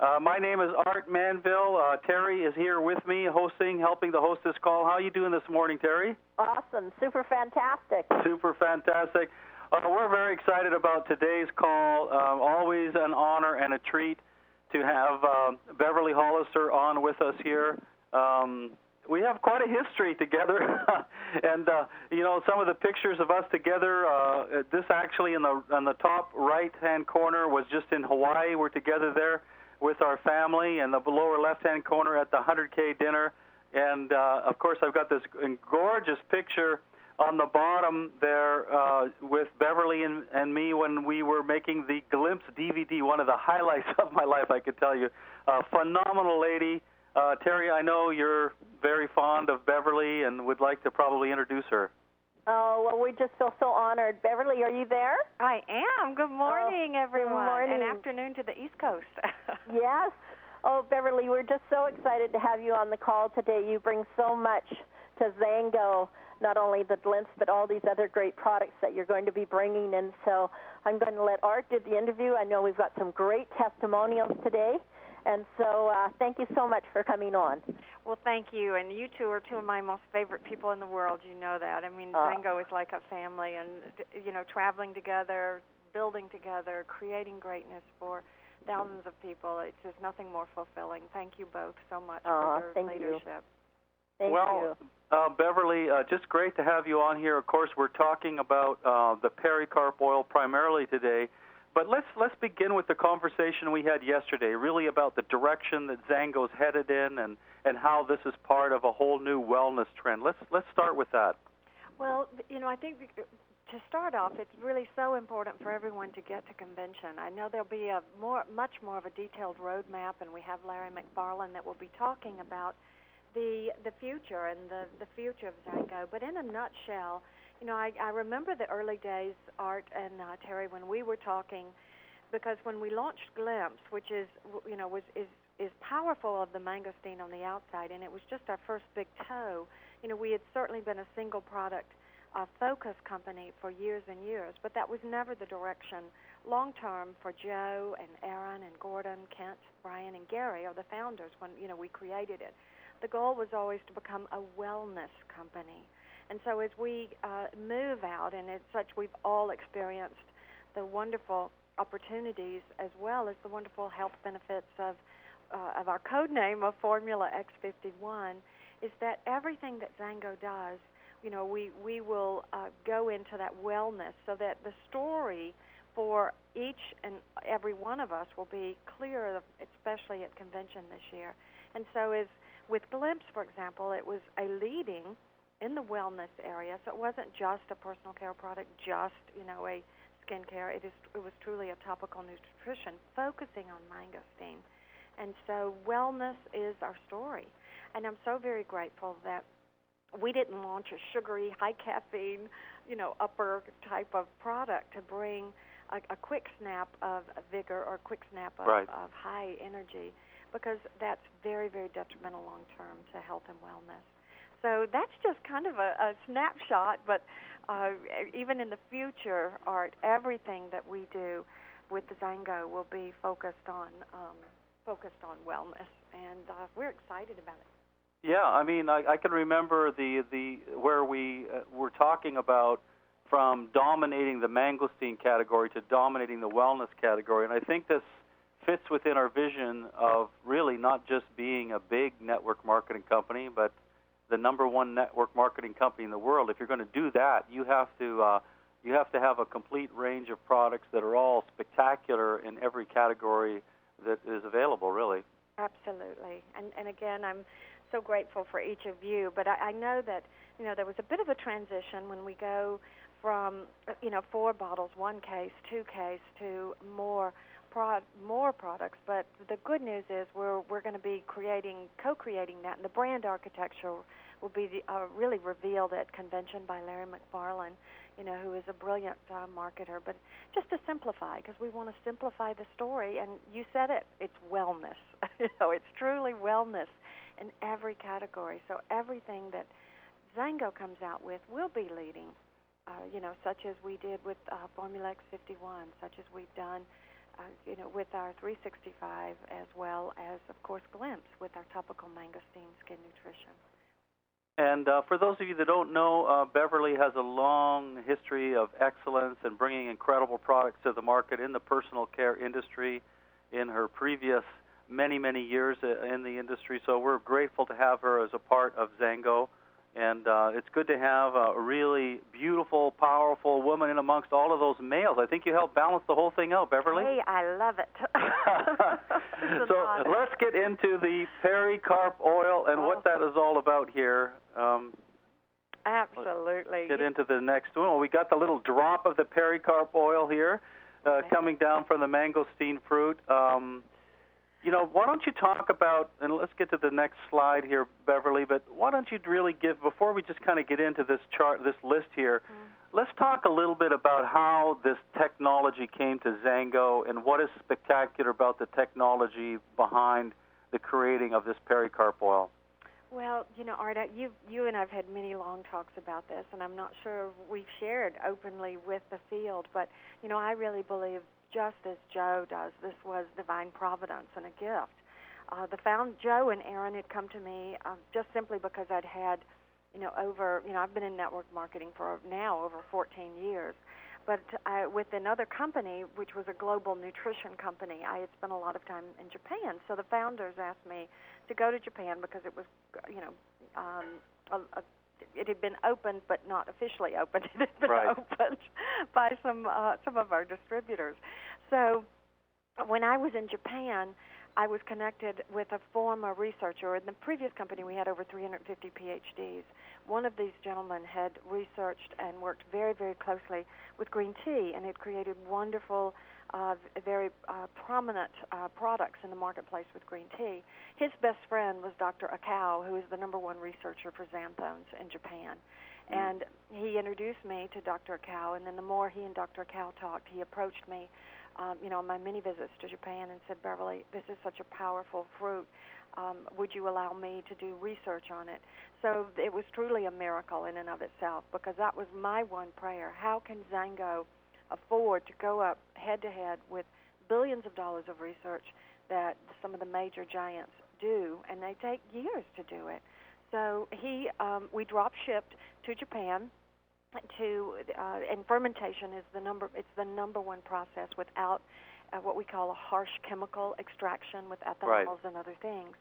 My name is Art Manville. Terry is here with me, helping to host this call. How are you doing this morning, Terry? Awesome. Super fantastic. Super fantastic. We're very excited about today's call. Always an honor and a treat to have Beverly Hollister on with us here. We have quite a history together, and some of the pictures of us together. This actually in the top right-hand corner was just in Hawaii. We're together there with our family, and the lower left-hand corner at the 100K dinner. And of course, I've got this gorgeous picture on the bottom there with Beverly and me when we were making the Glimpse DVD. One of the highlights of my life, I could tell you. Phenomenal lady. Terry, I know you're very fond of Beverly and would like to probably introduce her. Oh, well, we just feel so honored. Beverly, are you there? I am. Good morning, everyone. Good morning. And afternoon to the East Coast. Yes. Oh, Beverly, we're just so excited to have you on the call today. You bring so much to Zango, not only the Glimpse, but all these other great products that you're going to be bringing. And so I'm going to let Art do the interview. I know we've got some great testimonials today. And so thank you so much for coming on. Well, thank you. And you two are two of my most favorite people in the world. You know that. I mean, Zango is like a family. And, traveling together, building together, creating greatness for thousands of people. There's nothing more fulfilling. Thank you both so much for your leadership. Thank you. Beverly, just great to have you on here. Of course, we're talking about the Pericarp oil primarily today. But let's begin with the conversation we had yesterday, really about the direction that Zango's headed in and how this is part of a whole new wellness trend. Let's start with that. Well, I think to start off, it's really so important for everyone to get to convention. I know there'll be much more of a detailed roadmap, and we have Larry McFarland that will be talking about the future and the future of Zango. But in a nutshell, I remember the early days, Art and Terry, when we were talking, because when we launched Glimpse, which is powerful of the mangosteen on the outside, and it was just our first big toe. We had certainly been a single product focus company for years and years, but that was never the direction long term for Joe and Aaron and Gordon, Kent, Brian, and Gary are the founders when we created it. The goal was always to become a wellness company. And so as we move out, and as such we've all experienced the wonderful opportunities as well as the wonderful health benefits of our code name of Formula X51, is that everything that Zango does, we will go into that wellness so that the story for each and every one of us will be clear, especially at convention this year. And so as with Glimpse, for example, it was a leading in the wellness area, so it wasn't just a personal care product, just a skincare. It was truly a topical nutrition focusing on mangosteen, and so wellness is our story. And I'm so very grateful that we didn't launch a sugary, high caffeine, upper type of product to bring a quick snap of vigor or a quick snap of high energy, because that's very, very detrimental long term to health and wellness. So that's just kind of a snapshot, but even in the future, Art, everything that we do with the Zango will be focused on wellness, and we're excited about it. Yeah, I mean, I can remember where we were talking about from dominating the mangosteen category to dominating the wellness category, and I think this fits within our vision of really not just being a big network marketing company, but the number one network marketing company in the world. If you're going to do that, you have to have a complete range of products that are all spectacular in every category that is available, really. Absolutely. And again, I'm so grateful for each of you. But I know that there was a bit of a transition when we go from 4 bottles, 1 case, 2 case to more products. But the good news is we're going to be co-creating that, and the brand architecture will be really revealed at convention by Larry McFarland, who is a brilliant marketer. But just to simplify, because we want to simplify the story, and you said it, it's wellness. It's truly wellness in every category. So everything that Zango comes out with will be leading, such as we did with Formula X51, such as we've done with our 365, as well as, of course, Glimpse with our topical mangosteen skin nutrition. And for those of you that don't know, Beverly has a long history of excellence and bringing incredible products to the market in the personal care industry in her previous many, many years in the industry. So we're grateful to have her as a part of Zango. And it's good to have a really beautiful, powerful woman in amongst all of those males. I think you help balance the whole thing out, Beverly. Hey, I love it. So let's get into the Pericarp oil and what that is all about here. Absolutely. Get into the next one. Well, we got the little drop of the Pericarp oil here coming down from the mangosteen fruit. Why don't you talk about, and let's get to the next slide here, Beverly, but why don't you really give, before we just kind of get into this chart, this list here, let's talk a little bit about how this technology came to Zango and what is spectacular about the technology behind the creating of this Pericarp oil. Well, Art, you and I have had many long talks about this, and I'm not sure we've shared openly with the field, but, I really believe, just as Joe does, this was divine providence and a gift. Joe and Aaron had come to me just simply because I'd had, I've been in network marketing for now over 14 years, but with another company, which was a global nutrition company, I had spent a lot of time in Japan. So the founders asked me to go to Japan because it was, it had been opened but not officially opened. It had been opened by some of our distributors. So when I was in Japan, I was connected with a former researcher. In the previous company, we had over 350 PhDs. One of these gentlemen had researched and worked very, very closely with green tea and had created wonderful, very prominent products in the marketplace with green tea. His best friend was Dr. Akao, who is the #1 researcher for xanthones in Japan. And he introduced me to Dr. Akao, and then the more he and Dr. Akao talked, he approached me on my many visits to Japan and said, Beverly, this is such a powerful fruit. Would you allow me to do research on it? So it was truly a miracle in and of itself, because that was my one prayer. How can Zango afford to go up head-to-head with billions of dollars of research that some of the major giants do, and they take years to do it? So we drop shipped to Japan. And fermentation is the #1 process without what we call a harsh chemical extraction with ethanols and other things.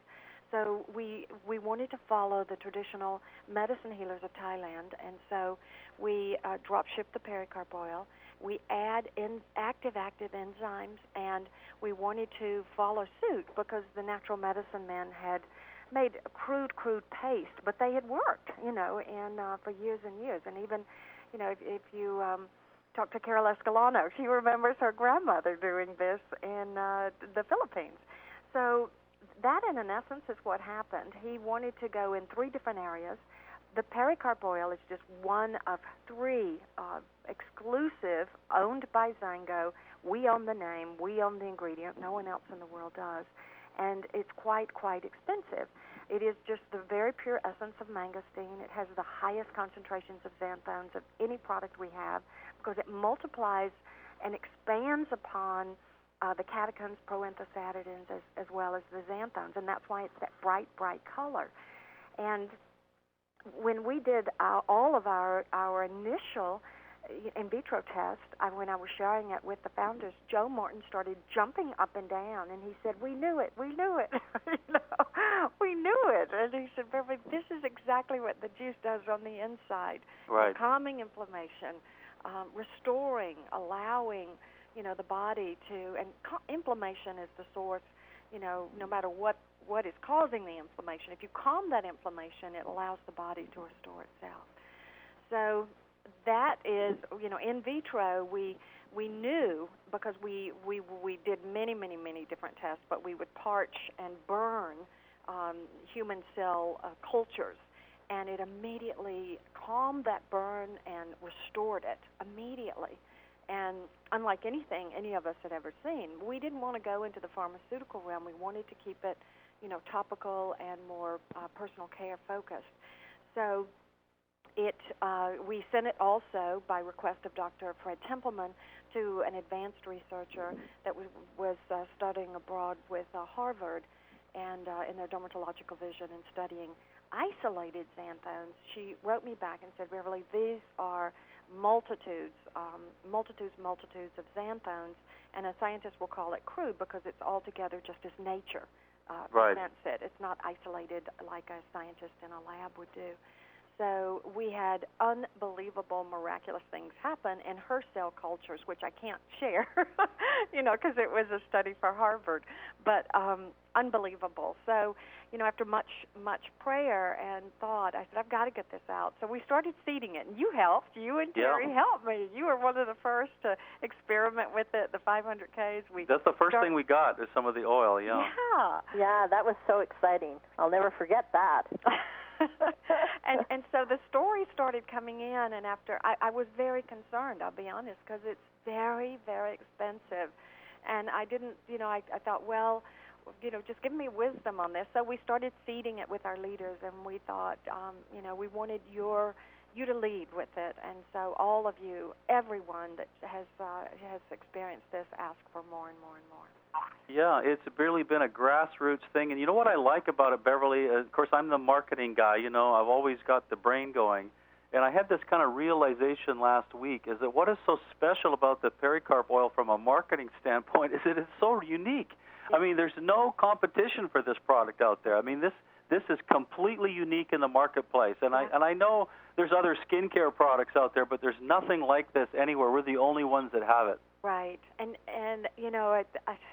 So we wanted to follow the traditional medicine healers of Thailand, and so we drop ship the Pericarp oil. We add in active enzymes, and we wanted to follow suit because the natural medicine men had made a crude paste, but they had worked, and for years and years. And even, if you talk to Carol Escalano, she remembers her grandmother doing this in the Philippines. So that, in essence, is what happened. He wanted to go in 3 different areas. The Pericarp oil is just one of 3 exclusive, owned by Zango. We own the name. We own the ingredient. No one else in the world does. And it's quite expensive. It is just the very pure essence of mangosteen. It has the highest concentrations of xanthones of any product we have because it multiplies and expands upon the catechins, proanthocyanidins, as well as the xanthones, and that's why it's that bright color. And when we did all of our initial in vitro test, when I was sharing it with the founders, Joe Morton started jumping up and down, and he said, we knew it. We knew it. And he said, Beverly, this is exactly what the juice does on the inside. Right. Calming inflammation, restoring, allowing, the body to, and inflammation is the source, no matter what is causing the inflammation. If you calm that inflammation, it allows the body to restore itself. So that is, in vitro, we knew, because we did many different tests, but we would parch and burn human cell cultures, and it immediately calmed that burn and restored it immediately. And unlike anything any of us had ever seen, we didn't want to go into the pharmaceutical realm. We wanted to keep it, topical and more personal care focused. So we sent it also by request of Dr. Fred Templeman to an advanced researcher that was studying abroad with Harvard and in their dermatological vision and studying isolated xanthones. She wrote me back and said, Beverly, these are multitudes of xanthones, and a scientist will call it crude because it's all together just as nature presents it. It's not isolated like a scientist in a lab would do. So we had unbelievable, miraculous things happen in her cell cultures, which I can't share, because it was a study for Harvard, but unbelievable. So, after much prayer and thought, I said, I've got to get this out. So we started seeding it, and you helped. You and Terry helped me. You were one of the first to experiment with it, the 500Ks. That's the first thing we got is some of the oil, Yeah, that was so exciting. I'll never forget that. and so the stories started coming in, and after I was very concerned, I'll be honest, because it's very, very expensive. And I didn't, I thought, well, just give me wisdom on this. So we started seeding it with our leaders, and we thought, we wanted you to lead with it. And so all of you, everyone that has experienced this, ask for more and more and more. Yeah, it's really been a grassroots thing. And you know what I like about it, Beverly? Of course, I'm the marketing guy. I've always got the brain going. And I had this kind of realization last week, is that what is so special about the pericarp oil from a marketing standpoint is that it's so unique. I mean, there's no competition for this product out there. I mean, this is completely unique in the marketplace. And I know there's other skincare products out there, but there's nothing like this anywhere. We're the only ones that have it. Right. And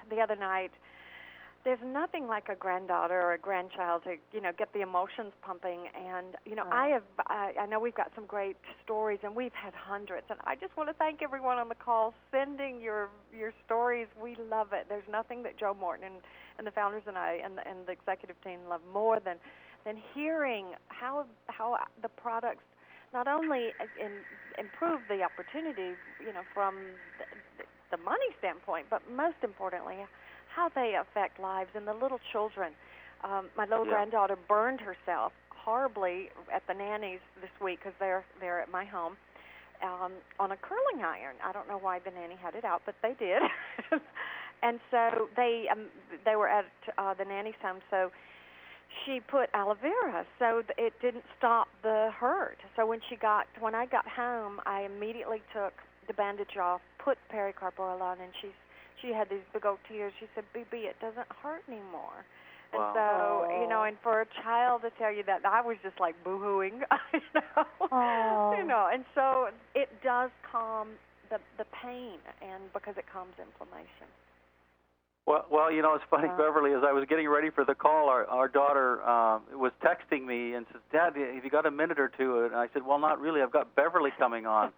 the other night, there's nothing like a granddaughter or a grandchild to, get the emotions pumping. And, I know we've got some great stories, and we've had hundreds. And I just want to thank everyone on the call sending your stories. We love it. There's nothing that Joe Morton and the founders and I and the executive team love more than hearing how the products not only improve the opportunity, from the money standpoint, but most importantly, how they affect lives and the little children. My little granddaughter burned herself horribly at the nannies this week because they're at my home on a curling iron. I don't know why the nanny had it out, but they did. And so they were at the nanny's home, so she put aloe vera so it didn't stop the hurt. So when I got home, I immediately took the bandage off, put pericarp oil on, and she had these big old tears. She said, "BB, it doesn't hurt anymore." And so, and for a child to tell you that, I was just like boo-hooing, and so it does calm the pain, and because it calms inflammation. Well, it's funny, Beverly, as I was getting ready for the call, our daughter was texting me and says, "Dad, have you got a minute or two?" And I said, "Well, not really. I've got Beverly coming on."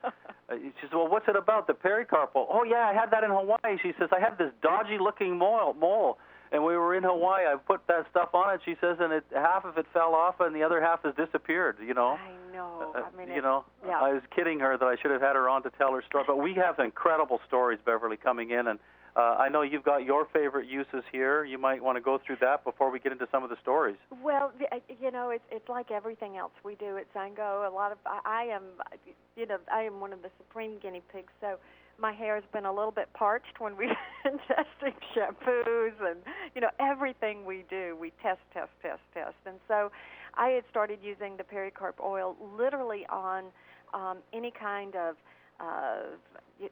She said, "Well, what's it about, the pericarp oil?" "Oh, yeah, I had that in Hawaii." She says, "I had this dodgy-looking mole, and we were in Hawaii. I put that stuff on it," she says, "and half of it fell off, and the other half has disappeared, I know. I was kidding her that I should have had her on to tell her story. But we have incredible stories, Beverly, coming in, and I know you've got your favorite uses here. You might want to go through that before we get into some of the stories. Well, it's like everything else we do at Zango. I am one of the supreme guinea pigs. So my hair has been a little bit parched when we've been testing shampoos and everything we do. We test. And so I had started using the pericarp oil literally on any kind of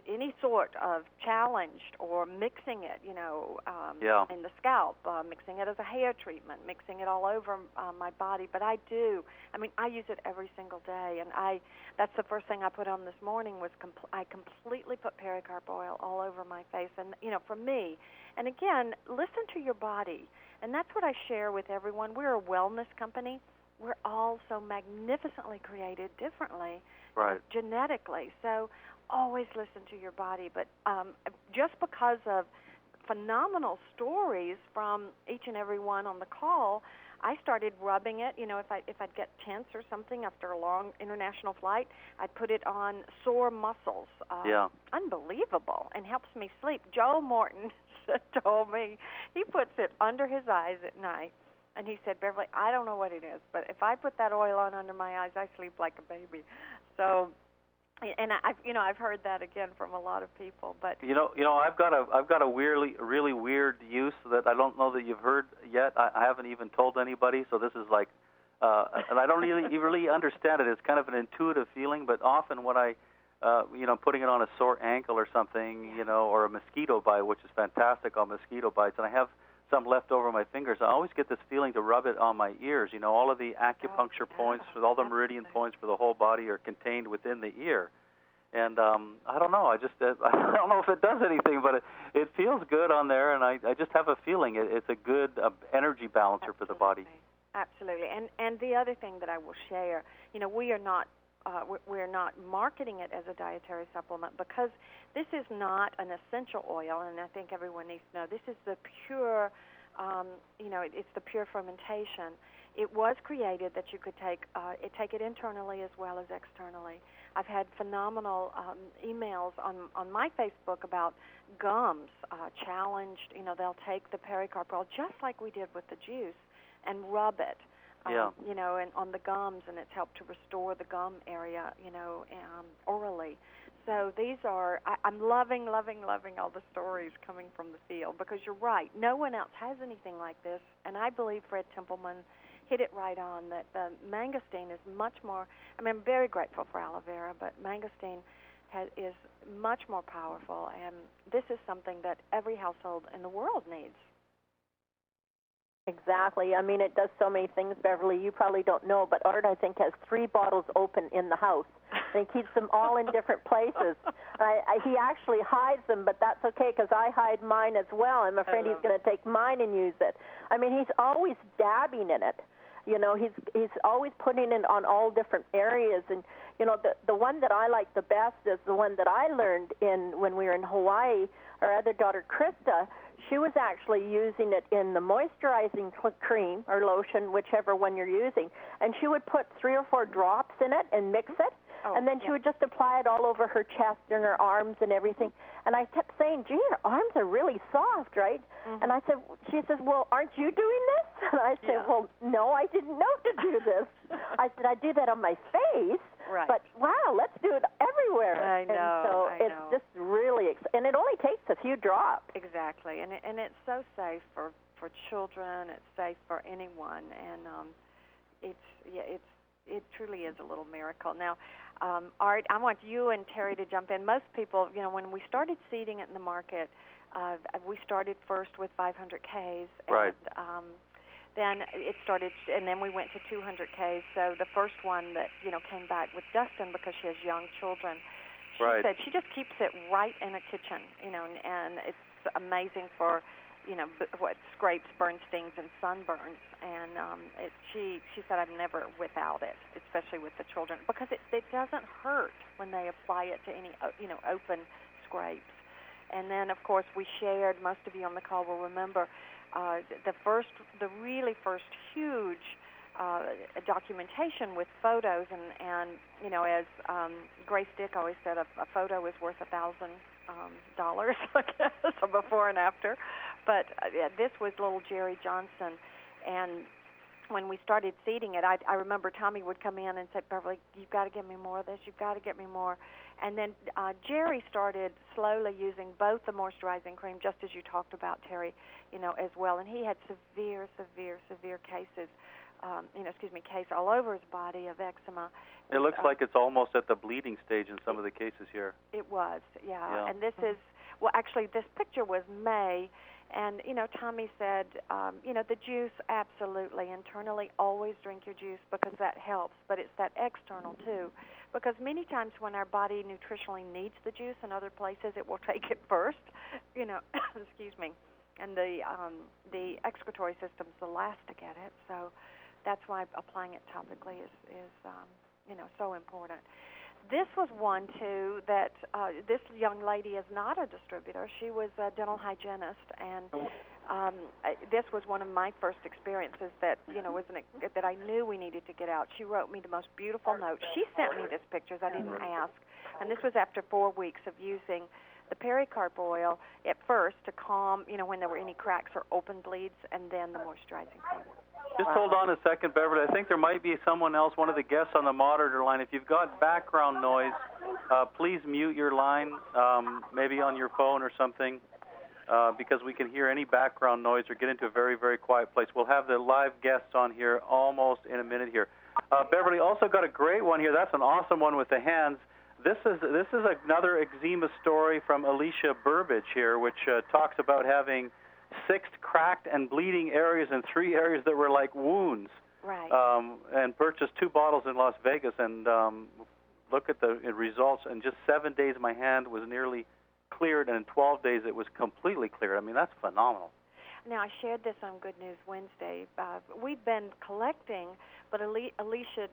any sort of challenged, or mixing it, in the scalp, mixing it as a hair treatment, mixing it all over my body. But I use it every single day, and that's the first thing I put on this morning was I completely put pericarp oil all over my face, and for me. And again, listen to your body, and that's what I share with everyone. We're a wellness company. We're all so magnificently created differently, genetically. So always listen to your body. But just because of phenomenal stories from each and every one on the call, I started rubbing it. If I'd get tense or something after a long international flight, I'd put it on sore muscles. Unbelievable, and helps me sleep. Joe Morton told me he puts it under his eyes at night, And he said, Beverly, I don't know what it is, but if I put that oil on under my eyes, I sleep like a baby. So, and I've heard that again from a lot of people. But I've got a really weird use that I don't know that you've heard yet. I haven't even told anybody. So this is like, and I don't really understand it. It's kind of an intuitive feeling. But often when I putting it on a sore ankle or something, or a mosquito bite, which is fantastic on mosquito bites, and I have some left over my fingers, I always get this feeling to rub it on my ears. All of the acupuncture points, with all the meridian points for the whole body are contained within the ear. And I don't know. I don't know if it does anything, but it feels good on there, and I just have a feeling it's a good energy balancer for the body. Absolutely. And the other thing that I will share, we're not marketing it as a dietary supplement because this is not an essential oil, and I think everyone needs to know this is the pure, it's the pure fermentation. It was created that you could take it internally as well as externally. I've had phenomenal emails on my Facebook about gums challenged. They'll take the pericarp oil just like we did with the juice and rub it. And on the gums, and it's helped to restore the gum area, orally. So these are, I'm loving all the stories coming from the field because you're right. No one else has anything like this, and I believe Fred Templeman hit it right on that the mangosteen is much more, I'm very grateful for aloe vera, but mangosteen is much more powerful, and this is something that every household in the world needs. Exactly. It does so many things, Beverly. You probably don't know, but Art, I think, has 3 bottles open in the house. And he keeps them all in different places. He actually hides them, but that's okay because I hide mine as well. I'm afraid he's going to take mine and use it. He's always dabbing in it. He's always putting it on all different areas. And, the one that I like the best is the one that I learned when we were in Hawaii. Our other daughter, Krista, she was actually using it in the moisturizing cream or lotion, whichever one you're using. And she would put 3 or 4 drops in it and mix it. And then she would just apply it all over her chest and her arms and everything. And I kept saying, gee, her arms are really soft, right? Mm-hmm. And she says, well, aren't you doing this? And I said, well, no, I didn't know to do this. I said, I do that on my face. Right. But, wow, let's do it everywhere. I know. And so it's just really, and it only takes a few drops. Exactly. And it's so safe for children. It's safe for anyone. And it truly is a little miracle. Now, Art, I want you and Terry to jump in. Most people, when we started seeding it in the market, we started first with 500 Ks. Right. And, then it started, and then we went to 200 Ks. So the first one that, came back with Dustin because she has young children. She said she just keeps it right in a kitchen, and it's amazing for, what scrapes, burn stings, and sunburns. And she said, I'm never without it, especially with the children, because it doesn't hurt when they apply it to any, open scrapes. And then, of course, we shared, most of you on the call will remember, the really first huge documentation with photos, and as Grace Dick always said, a photo is worth $1,000, I guess, so before and after. But this was little Jerry Johnson, and when we started seeding it, I remember Tommy would come in and say, Beverly, you've got to get me more of this, you've got to get me more. And then Jerry started slowly using both the moisturizing cream, just as you talked about, Terry, as well. And he had severe cases, case all over his body of eczema. It looks like it's almost at the bleeding stage in some of the cases here. It was, yeah. And this is, well, actually, this picture was May. And, Tommy said, the juice, absolutely. Internally, always drink your juice because that helps. But it's that external, too. Because many times when our body nutritionally needs the juice in other places, it will take it first, excuse me. And the excretory system's the last to get it. So that's why applying it topically is so important. This was one, too, that this young lady is not a distributor. She was a dental hygienist, and this was one of my first experiences that, that I knew we needed to get out. She wrote me the most beautiful note. She sent me these pictures. I didn't ask. And this was after 4 weeks of using the pericarp oil at first to calm, when there were any cracks or open bleeds, and then the moisturizing cream. Just hold on a second, Beverly. I think there might be someone else, one of the guests on the monitor line. If you've got background noise, please mute your line, maybe on your phone or something, because we can hear any background noise or get into a very, very quiet place. We'll have the live guests on here almost in a minute here. Beverly also got a great one here. That's an awesome one with the hands. This is another eczema story from Alicia Burbage here, which talks about having 6 cracked and bleeding areas in 3 areas that were like wounds. Right. And purchased 2 bottles in Las Vegas, and look at the results. In just 7 days, my hand was nearly cleared, and in 12 days, it was completely cleared. I mean, that's phenomenal. Now, I shared this on Good News Wednesday. We've been collecting, but Alicia,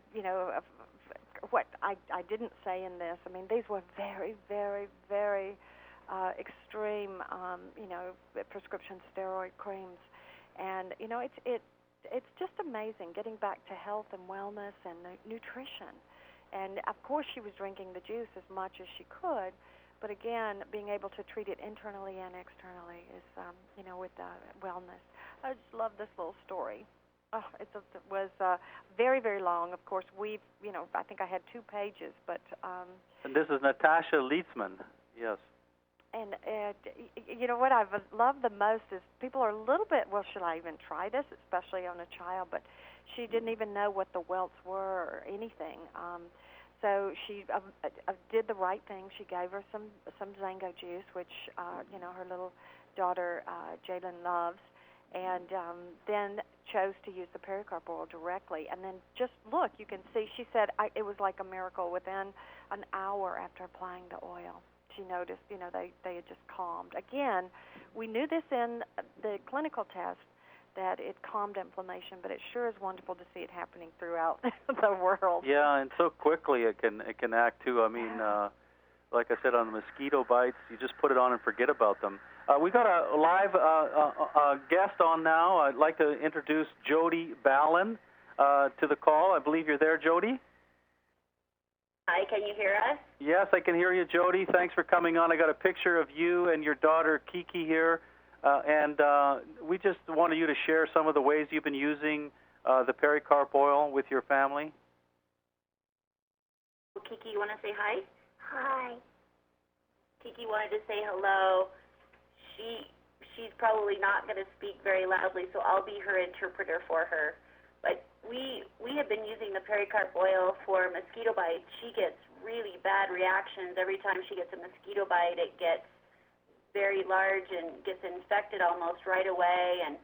what I didn't say in this, I mean, these were very, very, very extreme, prescription steroid creams. And, it's just amazing getting back to health and wellness and nutrition. And, of course, she was drinking the juice as much as she could. But, again, being able to treat it internally and externally is, with wellness. I just love this little story. Oh, it was very, very long. Of course, I think I had 2 pages. But and this is Natasha Lietzman, yes. And what I've loved the most is people are a little bit, well, should I even try this, especially on a child? But she didn't even know what the welts were or anything. So she did the right thing. She gave her some Zango juice, which, her little daughter, Jalen, loves, and then chose to use the pericarp oil directly. And then just look, you can see, she said it was like a miracle. Within an hour after applying the oil, she noticed, they had just calmed. Again, we knew this in the clinical test, that it calmed inflammation, but it sure is wonderful to see it happening throughout the world. Yeah, and so quickly it can act too. I mean, like I said, on the mosquito bites, you just put it on and forget about them. We got a live guest on now. I'd like to introduce Jody Ballin to the call. I believe you're there, Jody. Hi, can you hear us? Yes, I can hear you, Jody. Thanks for coming on. I got a picture of you and your daughter, Kiki, here. And we just wanted you to share some of the ways you've been using the pericarp oil with your family. Well, Kiki, you want to say hi? Hi. Kiki wanted to say hello. She's probably not going to speak very loudly, so I'll be her interpreter for her. But we have been using the pericarp oil for mosquito bites. She gets really bad reactions every time she gets a mosquito bite. It gets very large and gets infected almost right away, and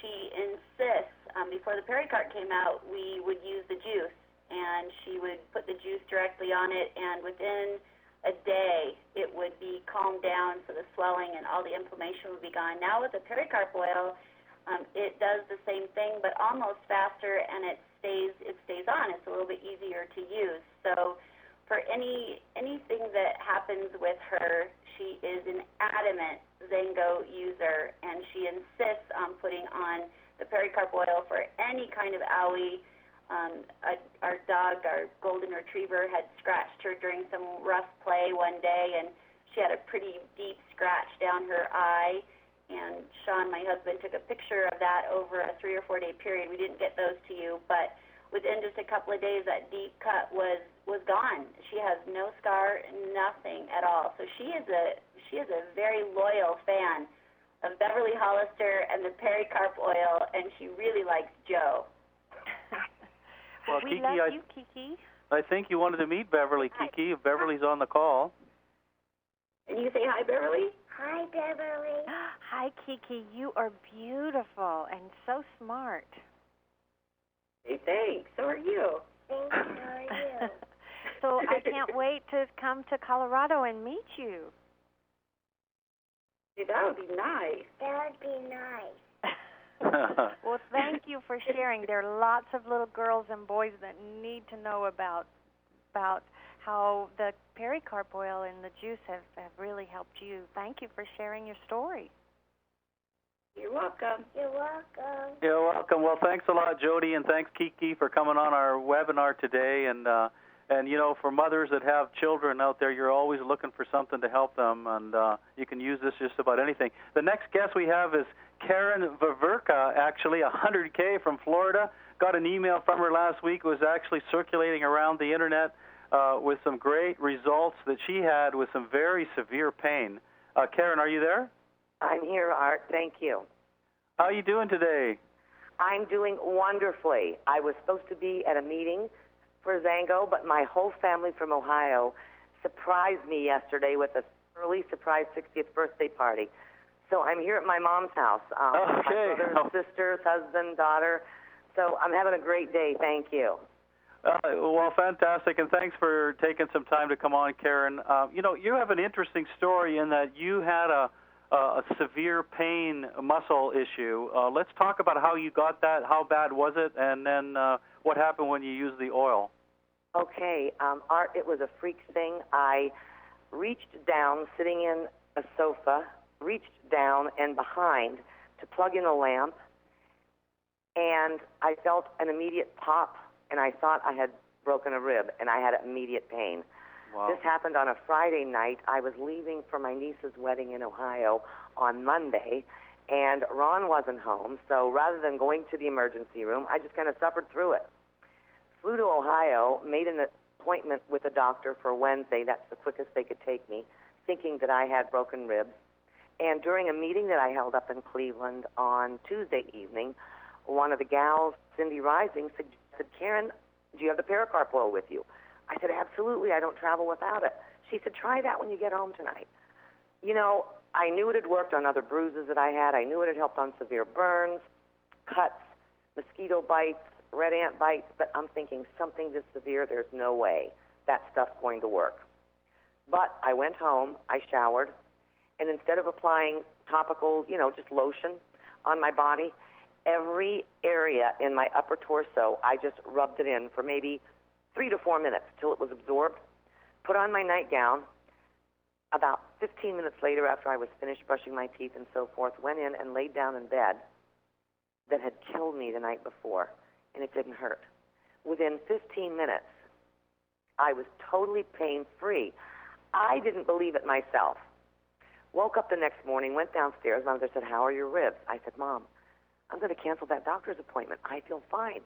she insists, before the pericarp came out, we would use the juice, and she would put the juice directly on it, and within a day it would be calmed down, so the swelling and all the inflammation would be gone. Now with the pericarp oil, it does the same thing but almost faster, and it stays on. It's a little bit easier to use. So for anything that happens with her, she is an adamant Zango user, and she insists on putting on the pericarp oil for any kind of owie. Our dog, our golden retriever, had scratched her during some rough play one day, and she had a pretty deep scratch down her eye. And Sean, my husband, took a picture of that over a 3 or 4 day period. We didn't get those to you, but within just a couple of days, that deep cut was gone. She has no scar, nothing at all. So she is a very loyal fan of Beverly Hollister and the pericarp oil, and she really likes Joe. Well, we Kiki, love you, Kiki. I think you wanted to meet Beverly, Kiki, if Beverly's on the call. And you say hi, Beverly? Hi, Beverly. Hi, Kiki. You are beautiful and so smart. Hey, thanks. So are you. Thanks, how are you? So I can't wait to come to Colorado and meet you. Hey, that would be nice. That would be nice. Well, thank you for sharing. There are lots of little girls and boys that need to know about how the pericarp oil and the juice have really helped you. Thank you for sharing your story. You're welcome. You're welcome. You're welcome. Well, thanks a lot, Jody, and thanks, Kiki, for coming on our webinar today. And And, for mothers that have children out there, you're always looking for something to help them, and you can use this just about anything. The next guest we have is Karen Vaverka, actually, 100K from Florida. Got an email from her last week. It was actually circulating around the Internet with some great results that she had with some very severe pain. Karen, are you there? I'm here, Art. Thank you. How are you doing today? I'm doing wonderfully. I was supposed to be at a meeting for Zango, but my whole family from Ohio surprised me yesterday with an early surprise 60th birthday party. So I'm here at my mom's house. Okay. My brother, sisters, husband, daughter. So I'm having a great day. Thank you. Well, fantastic, and thanks for taking some time to come on, Karen. You have an interesting story in that you had a severe pain muscle issue. Let's talk about how you got that, how bad was it, and then what happened when you used the oil. Okay, Art, it was a freak thing. I reached down, sitting in a sofa, reached down and behind to plug in a lamp, and I felt an immediate pop, and I thought I had broken a rib, and I had immediate pain. Wow. This happened on a Friday night. I was leaving for my niece's wedding in Ohio on Monday, and Ron wasn't home, so rather than going to the emergency room, I just kind of suffered through it. Flew to Ohio, made an appointment with a doctor for Wednesday. That's the quickest they could take me, thinking that I had broken ribs. And during a meeting that I held up in Cleveland on Tuesday evening, one of the gals, Cindy Rising, suggested, Karen, do you have the Pericarp oil with you? I said, absolutely, I don't travel without it. She said, try that when you get home tonight. I knew it had worked on other bruises that I had. I knew it had helped on severe burns, cuts, mosquito bites, red ant bites, but I'm thinking something this severe, there's no way that stuff's going to work. But I went home, I showered, and instead of applying topical, just lotion on my body, every area in my upper torso, I just rubbed it in for maybe 3 to 4 minutes till it was absorbed, put on my nightgown. About 15 minutes later, after I was finished brushing my teeth and so forth, went in and laid down in bed that had killed me the night before, and it didn't hurt. Within 15 minutes, I was totally pain-free. I didn't believe it myself. Woke up the next morning, went downstairs. My mother said, how are your ribs? I said, Mom, I'm going to cancel that doctor's appointment. I feel fine.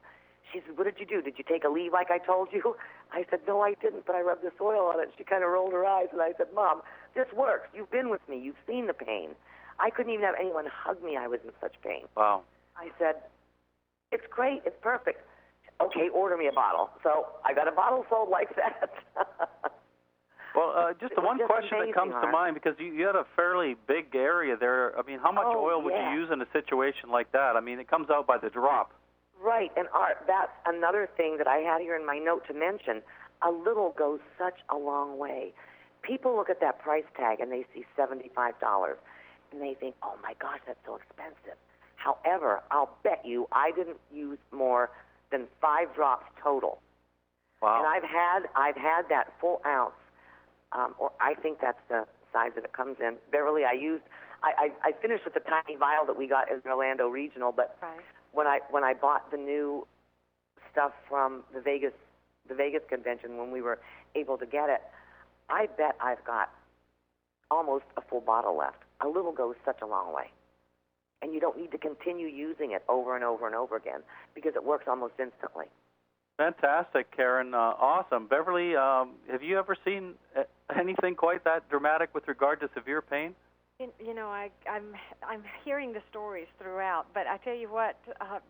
She said, what did you do? Did you take a leave like I told you? I said, no, I didn't, but I rubbed this oil on it. She kind of rolled her eyes, and I said, Mom, this works. You've been with me. You've seen the pain. I couldn't even have anyone hug me. I was in such pain. Wow. I said, it's great. It's perfect. Okay, order me a bottle. So I got a bottle sold like that. Well, just the one question that comes to mind, because you had a fairly big area there. I mean, how much oil would you use in a situation like that? I mean, it comes out by the drop. Right, and Art, that's another thing that I had here in my note to mention. A little goes such a long way. People look at that price tag and they see $75, and they think, oh my gosh, that's so expensive. However, I'll bet you I didn't use more than 5 drops total. Wow. And I've had that full ounce, or I think that's the size that it comes in. Beverly, I finished with the tiny vial that we got in Orlando Regional, but Right. when I bought the new stuff from the Vegas convention when we were able to get it, I bet I've got almost a full bottle left. A little goes such a long way. And you don't need to continue using it over and over and over again because it works almost instantly. Fantastic, Karen. Awesome. Beverly, have you ever seen anything quite that dramatic with regard to severe pain? I'm hearing the stories throughout, but I tell you what,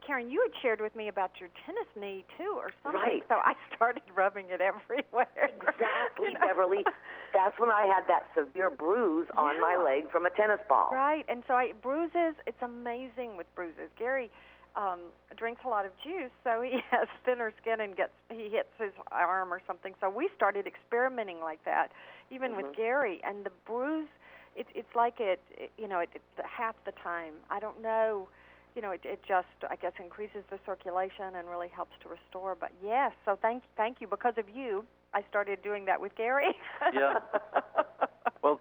Karen, you had shared with me about your tennis knee too, or something. Right. So I started rubbing it everywhere. Exactly, Beverly. That's when I had that severe bruise on my leg from a tennis ball. Right, and so bruises. It's amazing with bruises. Gary drinks a lot of juice, so he has thinner skin and he hits his arm or something. So we started experimenting like that, even with Gary, and the bruise. It's like it's half the time. I don't know, it just, I guess, increases the circulation and really helps to restore. But yes, so thank you. Because of you, I started doing that with Gary. Yeah. Well,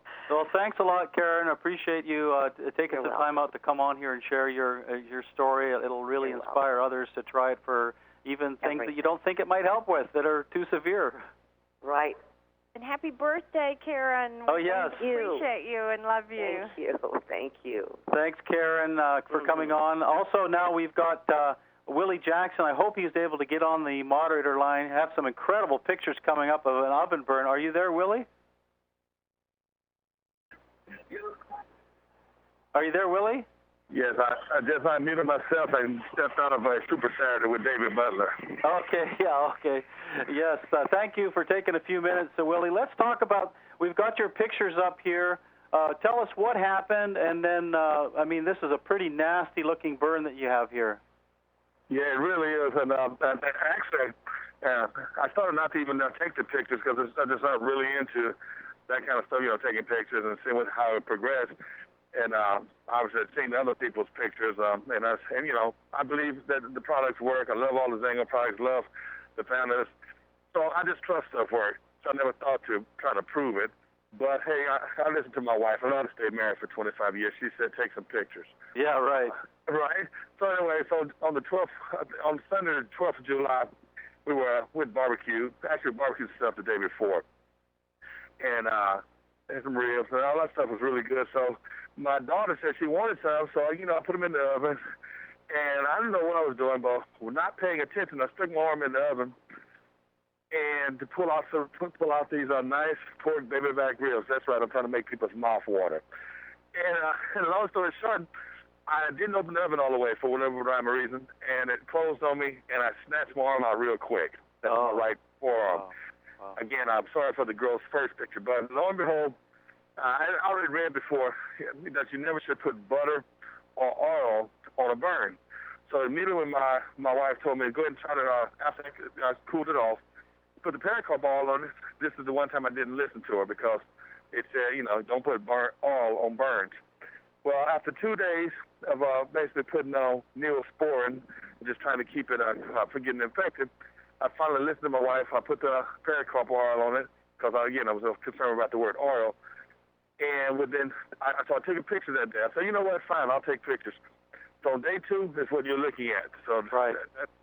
thanks a lot, Karen. I appreciate you taking some time out to come on here and share your story. It'll really inspire others to try it for even things that you don't think it might help with that are too severe. Right. And happy birthday, Karen. Oh, yes. We appreciate you and love you. Thank you. Thank you. Thanks, Karen, for coming on. Also, now we've got Willie Jackson. I hope he's able to get on the moderator line. Have some incredible pictures coming up of an oven burn. Are you there, Willie? Are you there, Willie? Yes, I just unmuted myself and stepped out of a Super Saturday with David Butler. Okay, yeah, okay. Yes, thank you for taking a few minutes, Willie. Let's talk about, we've got your pictures up here. Tell us what happened, and then, this is a pretty nasty-looking burn that you have here. Yeah, it really is. And actually, I started not to even take the pictures because I'm just not really into that kind of stuff, taking pictures and seeing how it progressed. And obviously, I've seen other people's pictures, I believe that the products work. I love all the Zango products, love the founders. So I just trust stuff works. So I never thought to try to prove it. But, hey, I listened to my wife. I know I stayed married for 25 years. She said, take some pictures. Yeah, right. Right? So anyway, on the 12th, on Sunday, the 12th of July, we were with barbecue. Actually, barbecue stuff the day before. And some ribs and all that stuff was really good. So my daughter said she wanted some, so, I put them in the oven. And I didn't know what I was doing, but not paying attention. I stuck my arm in the oven and to pull out these nice pork baby back ribs. That's right. I'm trying to make people's mouth water. And long story short, I didn't open the oven all the way for whatever rhyme or reason, and it closed on me, and I snatched my arm out real quick. That's my right forearm. Wow. Again, I'm sorry for the gross first picture, but lo and behold, I already read before that you never should put butter or oil on a burn. So immediately when my wife told me to go ahead and try to, after I cooled it off, put the Pericarp oil on it. This is the one time I didn't listen to her because it said, don't put oil on burns. Well, after 2 days of basically putting on Neosporin, just trying to keep it from getting infected, I finally listened to my wife. I put the Pericarp oil on it because, I was concerned about the word oil. And so I took a picture that day. I said, you know what, fine, I'll take pictures. So day 2 is what you're looking at. So right.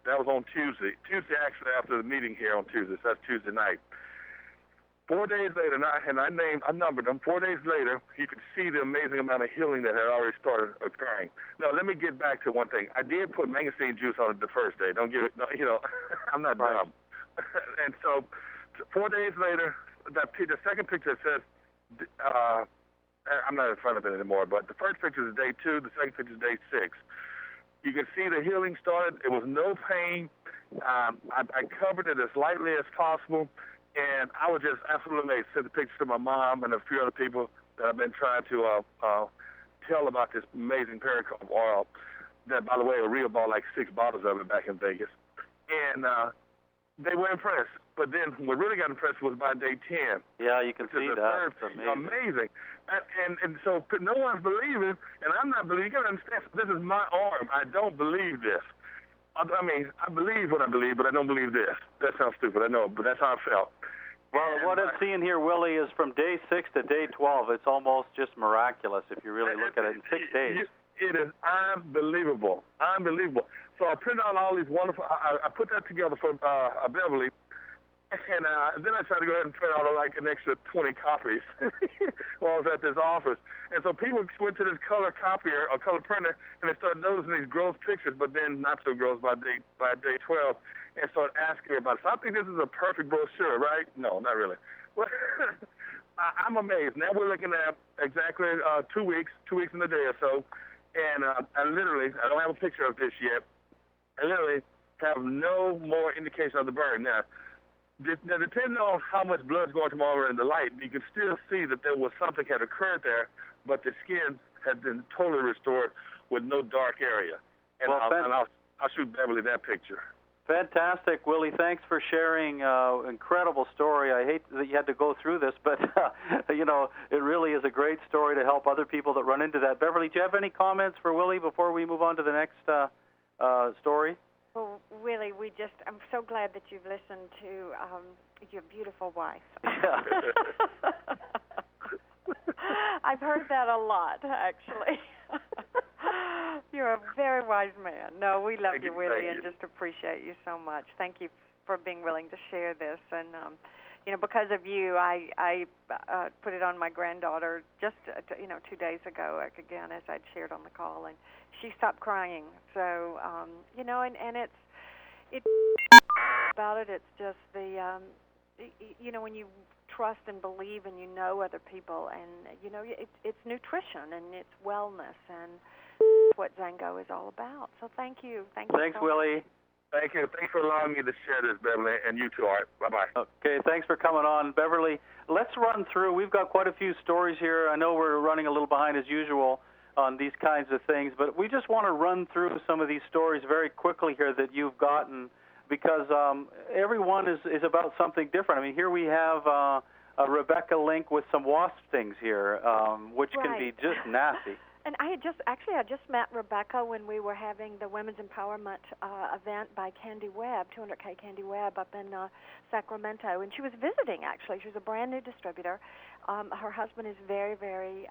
that was on Tuesday. Tuesday, actually, after the meeting here on Tuesday. So that's Tuesday night. 4 days later, and I numbered them. 4 days later, you could see the amazing amount of healing that had already started occurring. Now, let me get back to one thing. I did put mangosteen juice on it the first day. Don't give it, I'm not dumb. And so 4 days later, the second picture says, I'm not in front of it anymore, but the first picture is day 2, the second picture is day 6. You can see the healing started. It was no pain. I covered it as lightly as possible, and I was just absolutely amazed. Sent the pictures to my mom and a few other people that I've been trying to tell about this amazing Pericarp oil. That, by the way, Rio bought like 6 bottles of it back in Vegas. And they were impressed. But then what really got impressed was by day 10. Yeah, you can see that. It's amazing. And so no one's believing, and I'm not believing. You got to understand, this is my arm. I don't believe this. I believe what I believe, but I don't believe this. That sounds stupid, I know, but that's how I felt. Well, what I'm seeing here, Willie, is from day 6 to day 12. It's almost just miraculous if you really look at it in 6 days. It is unbelievable. Unbelievable. So I printed out all these wonderful, I put that together for Beverly, and then I tried to go ahead and print out like an extra 20 copies while I was at this office. And so people went to this color copier or color printer, and they started noticing these gross pictures, but then not so gross by day 12, and started asking me about it. So I think this is a perfect brochure, right? No, not really. Well, I'm amazed. Now we're looking at exactly 2 weeks in a day or so, and I don't have a picture of this yet. I literally have no more indication of the burn. Now, depending on how much blood's going to come over in the light, you can still see that there was something had occurred there, but the skin had been totally restored with no dark area. And I'll shoot Beverly that picture. Fantastic, Willie. Thanks for sharing. Incredible story. I hate that you had to go through this, but it really is a great story to help other people that run into that. Beverly, do you have any comments for Willie before we move on to the next story? Well, Willie, I'm so glad that you've listened to your beautiful wife. Yeah. I've heard that a lot, actually. You're a very wise man. No, we love Thank you, you, Willie, thank and you. just appreciate you so much. Thank you for being willing to share this. And, because of you, I put it on my granddaughter just, 2 days ago, again, as I'd shared on the call, and she stopped crying. So, and it's about it. It's just the, when you trust and believe and you know other people, and it's nutrition and it's wellness, and that's what Zango is all about. So thank you. Thanks, so Willie. much. Thank you. Thanks for allowing me to share this, Beverly, and you too, Art. Bye-bye. Okay, thanks for coming on. Beverly, let's run through. We've got quite a few stories here. I know we're running a little behind as usual on these kinds of things, but we just want to run through some of these stories very quickly here that you've gotten, because everyone is about something different. I mean, here we have a Rebecca link with some wasp stings here, which can be just nasty. And I just met Rebecca when we were having the Women's Empowerment event by Candy Webb, 200K Candy Webb, up in Sacramento. And she was visiting, actually. She was a brand new distributor. Her husband is very, very,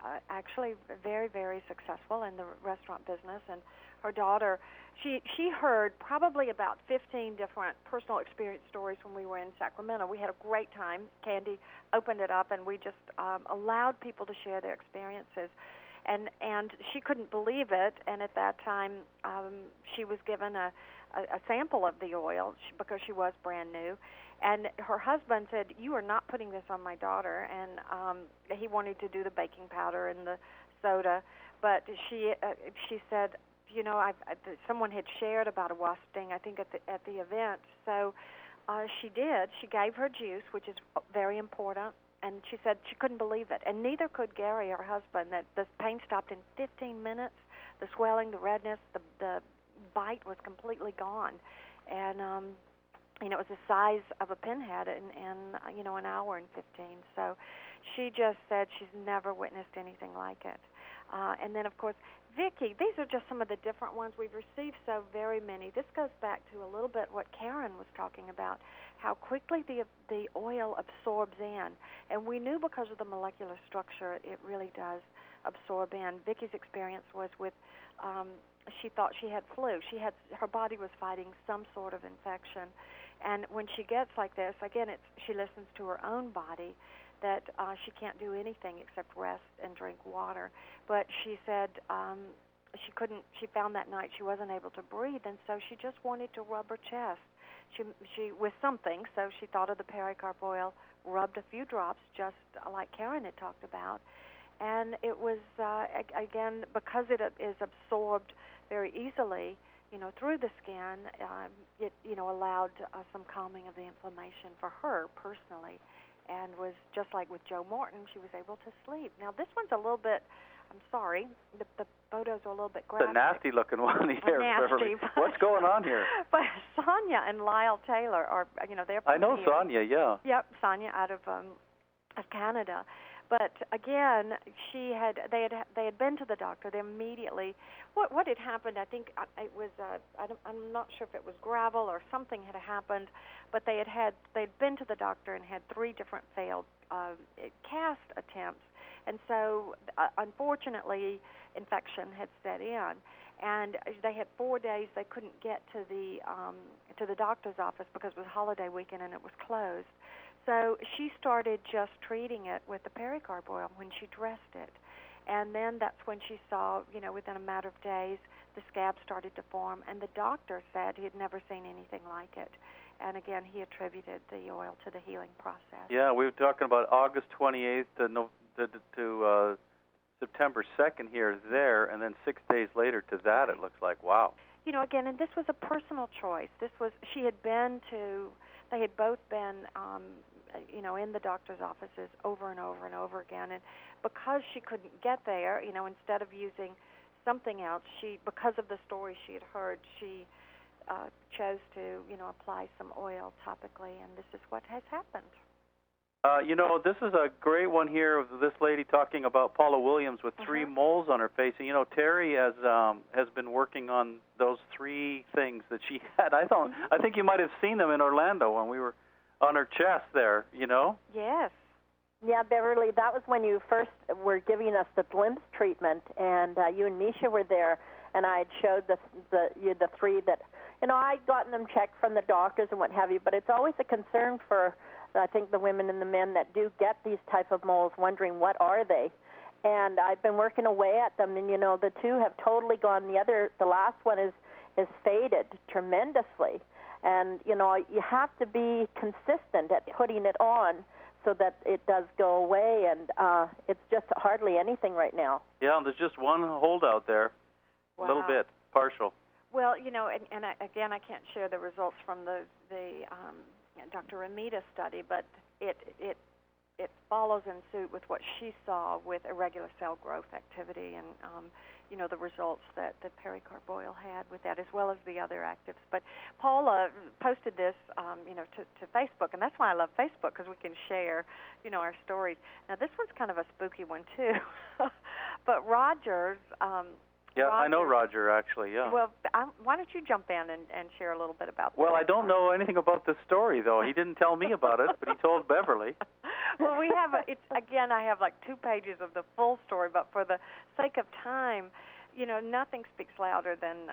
very, very successful in the restaurant business. And her daughter, she heard probably about 15 different personal experience stories when we were in Sacramento. We had a great time. Candy opened it up, and we just allowed people to share their experiences. And she couldn't believe it, and at that time she was given a sample of the oil because she was brand new, and her husband said, "You are not putting this on my daughter," and he wanted to do the baking powder and the soda, but she said, someone had shared about a wasp sting, I think at the event, so she did. She gave her juice, which is very important. And she said she couldn't believe it, and neither could Gary, her husband. That the pain stopped in 15 minutes. The swelling, the redness, the bite was completely gone, and it was the size of a pinhead in an hour and 15. So she just said she's never witnessed anything like it. And then, of course, Vicki, these are just some of the different ones. We've received so very many. This goes back to a little bit what Karen was talking about, how quickly the oil absorbs in. And we knew because of the molecular structure, it really does absorb in. Vicki's experience was with, she thought she had flu. Her body was fighting some sort of infection. And when she gets like this, again, she listens to her own body, that she can't do anything except rest and drink water. But she said she found that night she wasn't able to breathe, and so she just wanted to rub her chest. She with something, so she thought of the pericarp oil, rubbed a few drops, just like Karen had talked about, and it was, again, because it is absorbed very easily, through the skin, it, allowed some calming of the inflammation for her personally. And was just like with Joe Morton, she was able to sleep. Now, this one's a little bit, I'm sorry, the photos are a little bit graphic. It's a nasty-looking one here, nasty. What's going on here? But Sonia and Lyle Taylor are, they're from I know here. Sonia, yeah. Yep, Sonia out of Canada. But again, they had been to the doctor. They immediately, what had happened? I think it was I'm not sure if it was gravel or something had happened, but they'd been to the doctor and had 3 different failed cast attempts, and so unfortunately, infection had set in, and they had 4 days they couldn't get to the doctor's office because it was holiday weekend and it was closed. So she started just treating it with the pericarp oil when she dressed it. And then that's when she saw, within a matter of days, the scab started to form. And the doctor said he had never seen anything like it. And again, he attributed the oil to the healing process. Yeah, we were talking about August 28th to September 2nd here, there, and then 6 days later to that, it looks like. Wow. Again, and this was a personal choice. They had both been, in the doctor's offices over and over and over again. And because she couldn't get there, instead of using something else, because of the story she had heard, she chose to, apply some oil topically, and this is what has happened. This is a great one here of this lady talking about Paula Williams with 3 moles on her face. And, Terry has been working on those 3 things that she had. I think you might have seen them in Orlando when we were on her chest there, Yes. Yeah, Beverly, that was when you first were giving us the glimpse treatment, and you and Misha were there. and I had showed the three that, I'd gotten them checked from the doctors and what have you, but it's always a concern for, I think, the women and the men that do get these type of moles, wondering what are they. And I've been working away at them, and the two have totally gone. The last one is faded tremendously, and you have to be consistent at putting it on so that it does go away, and it's just hardly anything right now. Yeah, there's just one holdout there, Wow. a little bit partial. Well, again, I can't share the results from the Dr. Ramita study, but it follows in suit with what she saw with irregular cell growth activity and, the results that the Pericarp oil had with that, as well as the other actives. But Paula posted this, to Facebook, and that's why I love Facebook, because we can share, our stories. Now, this one's kind of a spooky one, too. But Rogers... Yeah, Roger. I know Roger, actually, yeah. Well, why don't you jump in and share a little bit about that? Well, I don't know anything about the story, though. He didn't tell me about it, but he told Beverly. Well, we have I have like 2 pages of the full story, but for the sake of time, nothing speaks louder than,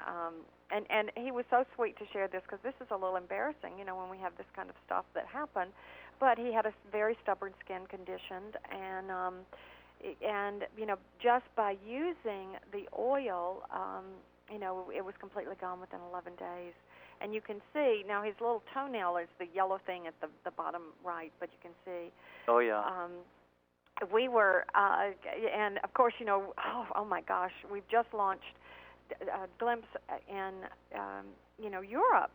and he was so sweet to share this, because this is a little embarrassing, when we have this kind of stuff that happened, but he had a very stubborn skin condition, and just by using the oil, it was completely gone within 11 days. And you can see, now his little toenail is the yellow thing at the bottom right, but you can see. Oh, yeah. We were, and of course, oh my gosh, we've just launched Glimpse in, Europe,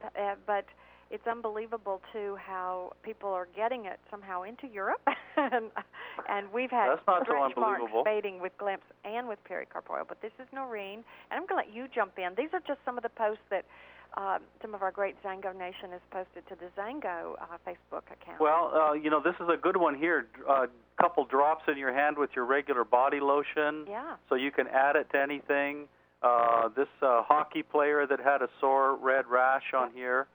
but it's unbelievable, too, how people are getting it somehow into Europe. and we've had stretch marks fading with Glimpse and with Pericarp oil, but this is Noreen. And I'm going to let you jump in. These are just some of the posts that some of our great Zango Nation has posted to the Zango Facebook account. Well, this is a good one here. Couple drops in your hand with your regular body lotion. Yeah. So you can add it to anything. This hockey player that had a sore red rash on here.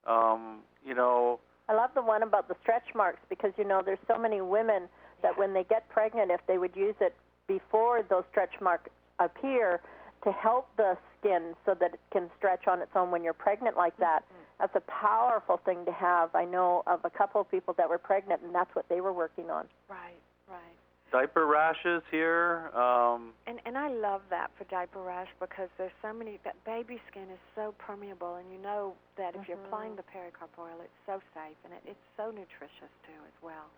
I love the one about the stretch marks, because there's so many women that when they get pregnant, if they would use it before those stretch marks appear to help the skin so that it can stretch on its own when you're pregnant like that, that's a powerful thing to have. I know of a couple of people that were pregnant, and that's what they were working on. Right. Diaper rashes here. And I love that for diaper rash, because there's so many, that baby skin is so permeable, and that if you're applying the Pericarp oil, it's so safe, and it's so nutritious, too, as well.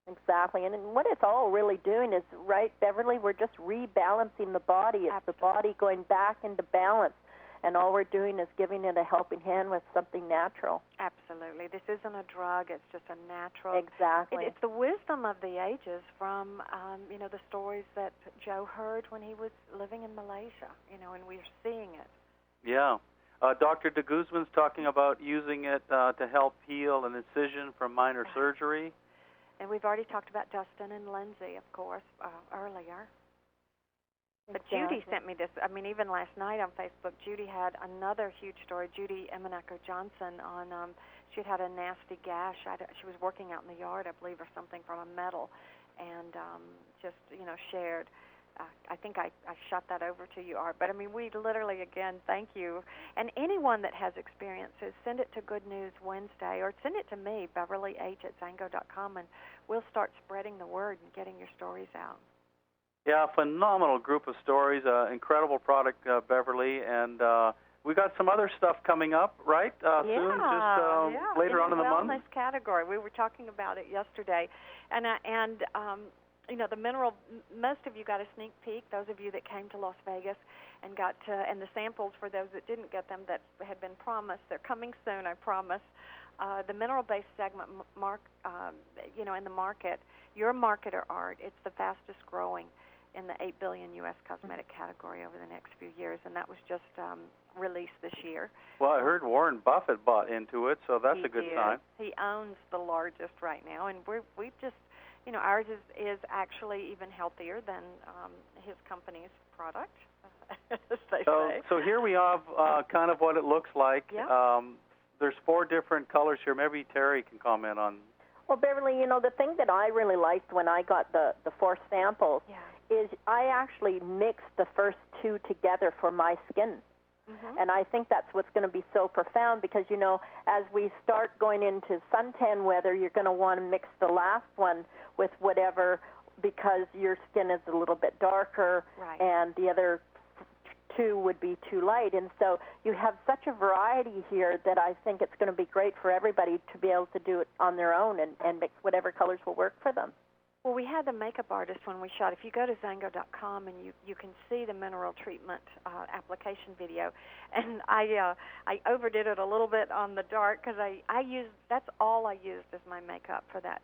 Exactly. And what it's all really doing is, right, Beverly, we're just rebalancing the body. It's the body going back into balance. And all we're doing is giving it a helping hand with something natural. Absolutely. This isn't a drug. It's just a natural. Exactly. It's the wisdom of the ages from, the stories that Joe heard when he was living in Malaysia, and we're seeing it. Yeah. Dr. de Guzman's talking about using it to help heal an incision from minor surgery. And we've already talked about Dustin and Lindsay, of course, earlier. But Judy sent me this. Even last night on Facebook, Judy had another huge story. Judy Emenacker-Johnson she'd had a nasty gash. She was working out in the yard, I believe, or something from a metal, and shared. I think I shot that over to you, Art. But, we literally, again, thank you. And anyone that has experiences, send it to Good News Wednesday, or send it to me, BeverlyH@Zango.com, and we'll start spreading the word and getting your stories out. Yeah, phenomenal group of stories. Incredible product, Beverly. And we got some other stuff coming up, right? Soon, just later on in the month. Wellness category. We were talking about it yesterday. And the mineral, most of you got a sneak peek, those of you that came to Las Vegas and and the samples for those that didn't get them that had been promised. They're coming soon, I promise. The mineral-based segment, in the market, your marketer, Art, it's the fastest growing in the $8 billion U.S. cosmetic category over the next few years, and that was just released this year. Well, I heard Warren Buffett bought into it, so that's a good sign. He owns the largest right now, and we've just, ours is actually even healthier than his company's product, as they say. So here we have kind of what it looks like. Yeah. There's 4 different colors here. Maybe Terry can comment on. Well, Beverly, the thing that I really liked when I got the 4 samples is I actually mixed the first two together for my skin. And I think that's what's going to be so profound because, you know, as we start going into suntan weather, you're going to want to mix the last one with whatever because your skin is a little bit darker and the other two would be too light. And so you have such a variety here that I think it's going to be great for everybody to be able to do it on their own and mix whatever colors will work for them. Well, we had the makeup artist when we shot. If you go to Zango.com and you can see the mineral treatment application video, and I overdid it a little bit on the dark because I used, that's all I used as my makeup for that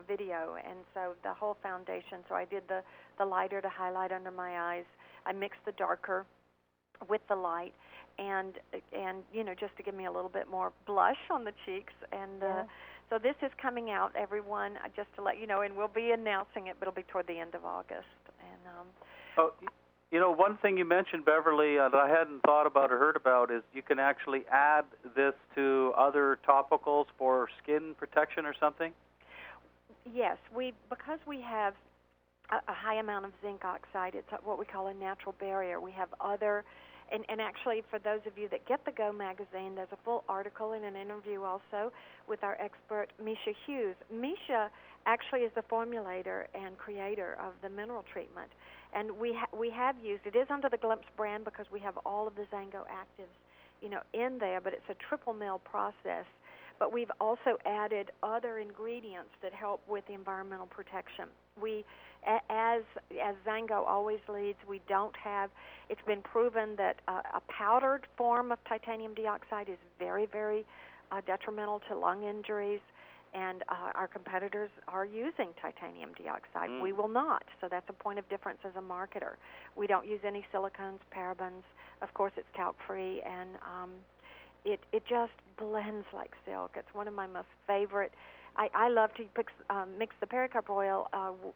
video, and so the whole foundation. So I did the lighter to highlight under my eyes. I mixed the darker with the light, and just to give me a little bit more blush on the cheeks and. So this is coming out, everyone, just to let you know, and we'll be announcing it, but it'll be toward the end of August. And one thing you mentioned, Beverly, that I hadn't thought about or heard about is you can actually add this to other topicals for skin protection or something? Yes, because we have a high amount of zinc oxide, it's what we call a natural barrier. We have other... And actually, for those of you that get the Go magazine, there's a full article and an interview also with our expert, Misha Hughes. Misha actually is the formulator and creator of the mineral treatment. And we have used, it is under the Glimpse brand because we have all of the Zango actives, in there, but it's a triple mill process. But we've also added other ingredients that help with the environmental protection. We, as Zango always leads, we don't have, it's been proven that a powdered form of titanium dioxide is very, very detrimental to lung injuries, and our competitors are using titanium dioxide. We will not, so that's a point of difference as a marketer. We don't use any silicones, parabens. Of course, it's talc-free, and it just blends like silk. It's one of my most favorite. I love to mix the Pericarp oil,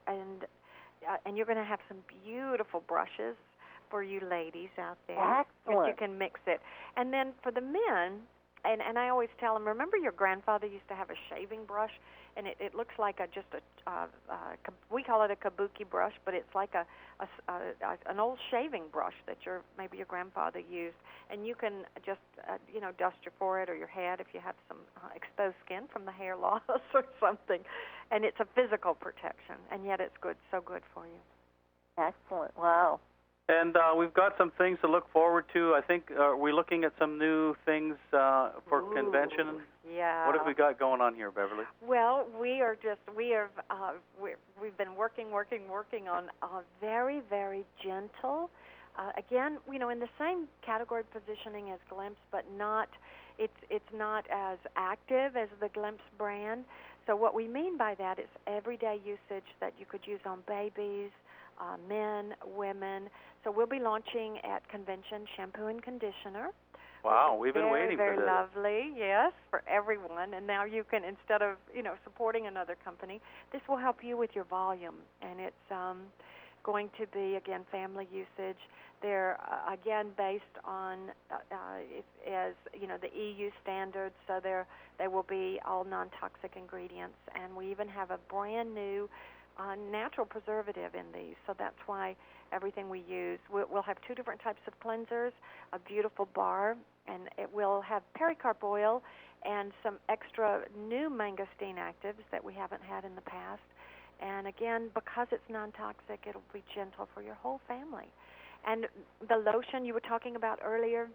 and you're going to have some beautiful brushes for you ladies out there. Excellent. You can mix it. And then for the men, and I always tell them, remember your grandfather used to have a shaving brush, and it looks like we call it a kabuki brush, but it's like an old shaving brush that maybe your grandfather used, and you can just dust your forehead or your head if you have some exposed skin from the hair loss or something, and it's a physical protection, and yet it's so good for you. Excellent. Wow. And we've got some things to look forward to. I think we're looking at some new things for convention. Yeah. What have we got going on here, Beverly? Well, we've been working on a very, very gentle. Again, in the same category positioning as Glimpse, but not. It's not as active as the Glimpse brand. So what we mean by that is everyday usage that you could use on babies, men, women. So we'll be launching at convention shampoo and conditioner. Wow, we've been waiting for this. Very lovely, yes, for everyone. And now you can, instead of supporting another company, this will help you with your volume. And it's going to be, again, family usage. They're, again, based on, the EU standards, so they will be all non-toxic ingredients. And we even have a brand new natural preservative in these, so that's why everything we use. We'll have two different types of cleansers, a beautiful bar, and it will have pericarp oil and some extra new mangosteen actives that we haven't had in the past. And again, because it's non-toxic, it'll be gentle for your whole family. And the lotion you were talking about earlier,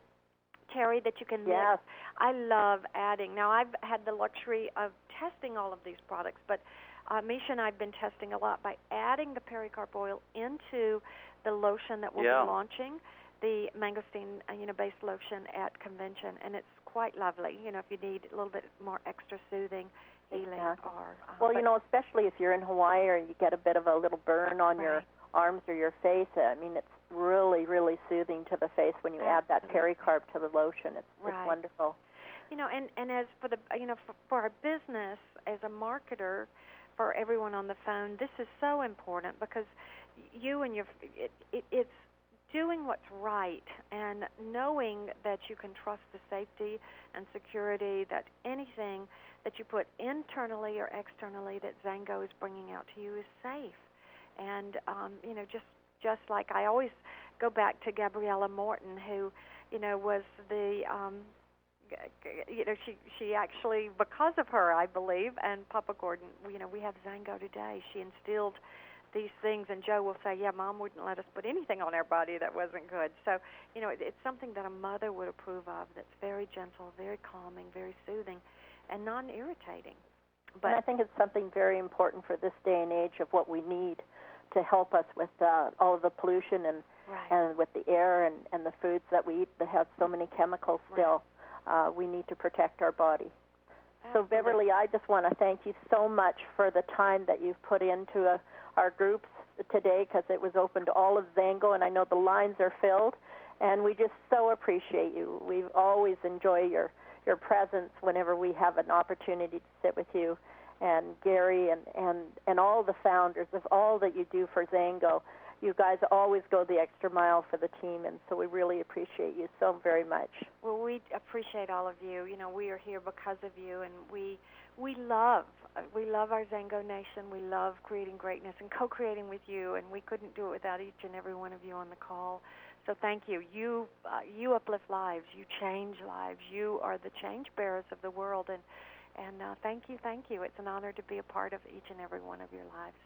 Terry, that you can mix. I love adding. Now, I've had the luxury of testing all of these products, but Misha and I have been testing a lot by adding the pericarp oil into the lotion that we'll be launching, the mangosteen, based lotion at convention, and it's quite lovely. If you need a little bit more extra soothing, healing, or especially if you're in Hawaii or you get a bit of a little burn on your arms or your face. I mean, it's really, really soothing to the face when you add that pericarp to the lotion. It's wonderful. And as for the for our business as a marketer, for everyone on the phone, this is so important because you and it's doing what's right and knowing that you can trust the safety and security, that anything that you put internally or externally that Zango is bringing out to you is safe. And just like I always go back to Gabriella Morton, who, was the, she actually, because of her, I believe, and Papa Gordon, we have Zango today. She instilled these things, and Joe will say, yeah, Mom wouldn't let us put anything on our body that wasn't good. So, it's something that a mother would approve of that's very gentle, very calming, very soothing, and non-irritating. And I think it's something very important for this day and age of what we need to help us with all of the pollution and with the air and the foods that we eat that have so many chemicals still. We need to protect our body. So, Beverly, I just want to thank you so much for the time that you've put into our groups today, because it was open to all of Zango, and I know the lines are filled, and we just so appreciate you. We always enjoy your presence whenever we have an opportunity to sit with you, and Gary and all the founders of all that you do for Zango. You guys always go the extra mile for the team, and so we really appreciate you so very much. Well, we appreciate all of you. We are here because of you, and we love our Zango Nation. We love creating greatness and co-creating with you, and we couldn't do it without each and every one of you on the call. So thank you. You uplift lives. You change lives. You are the change bearers of the world, and thank you. It's an honor to be a part of each and every one of your lives.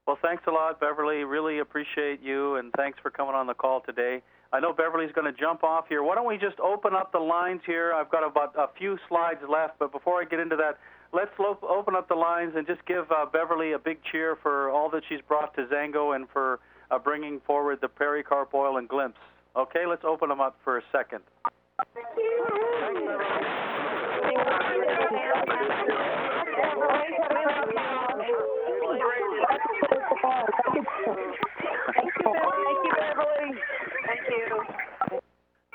Well, thanks a lot, Beverly. Really appreciate you, and thanks for coming on the call today. I know Beverly's going to jump off here. Why don't we just open up the lines here? I've got about a few slides left, but before I get into that, let's open up the lines and just give Beverly a big cheer for all that she's brought to Zango and for bringing forward the Pericarp Oil and Glimpse. Okay, let's open them up for a second. Thank you. Thanks, Beverly. Thank you, Beverly. Thank you.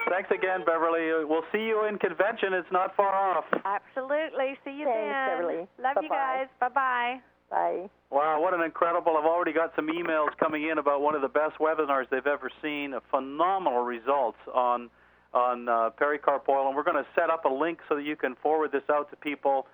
Thanks again, Beverly. We'll see you in convention. It's not far off. Absolutely. See you Thanks, then. Beverly. Love Bye-bye. you guys. Bye-bye. Bye. Wow, what an incredible. I've already got some emails coming in about one of the best webinars they've ever seen. Phenomenal results on Pericarp Oil, and we're going to set up a link so that you can forward this out to people.